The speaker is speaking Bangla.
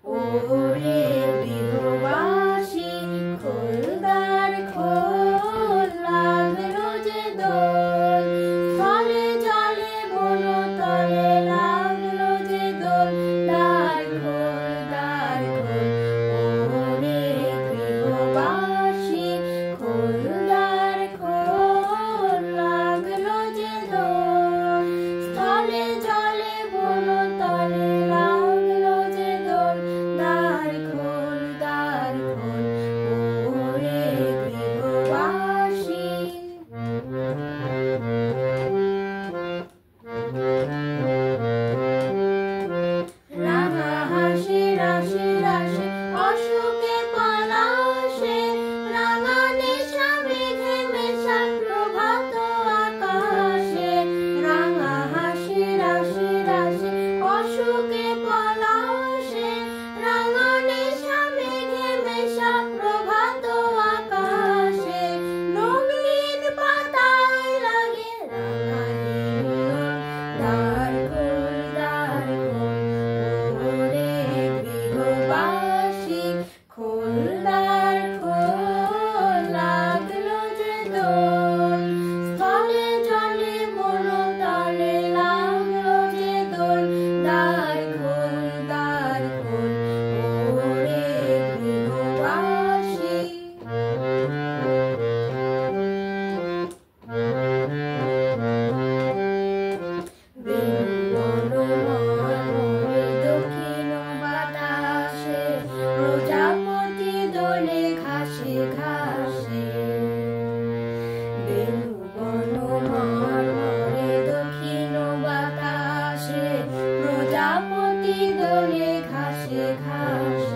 ওরে গৃহবাসী খোল দ্বার খোল, লাগলো যে দোল, স্থলে জলে বন তলে লাগলো যে দোল, দ্বার খোল দ্বার খোল। ওরে গৃহবাসী খোল দ্বার খোল, লাগলো যে দোল, স্থলে জলে বন তলে লাগলো যে দোল, দ্বার খোল দ্বার খোল। ওরে গৃহবাসী। রাঙা হাসি রাশি রাশি অশোকে পলাশে, রাঙা নেশা মেঘে মেশা প্রভাত আকাশে। রাঙা হাসি রাশি রাশি অশোকে পলাশে, রাঙা নেশা মেঘে মেশা প্রভাত আকাশে। রঙিন পাতায় লাগে রাঙা হিলোল, দ্বার খোল দ্বার খোল। ওরে গৃহবাসী খোল দ্বার খোল, লাগলো যে দোল, স্থলে জলে বন তলে লাগলো যে দোল, দ্বার খোল দ্বার খোল। ওরে গৃহবাসী। দক্ষিণ বাতাসে প্রজাপতি দোলে ঘাসে ঘাসে। বেণুবন মর্মরে দক্ষিণ বাতাসে প্রজাপতি দোলে ঘাসে ঘাসে।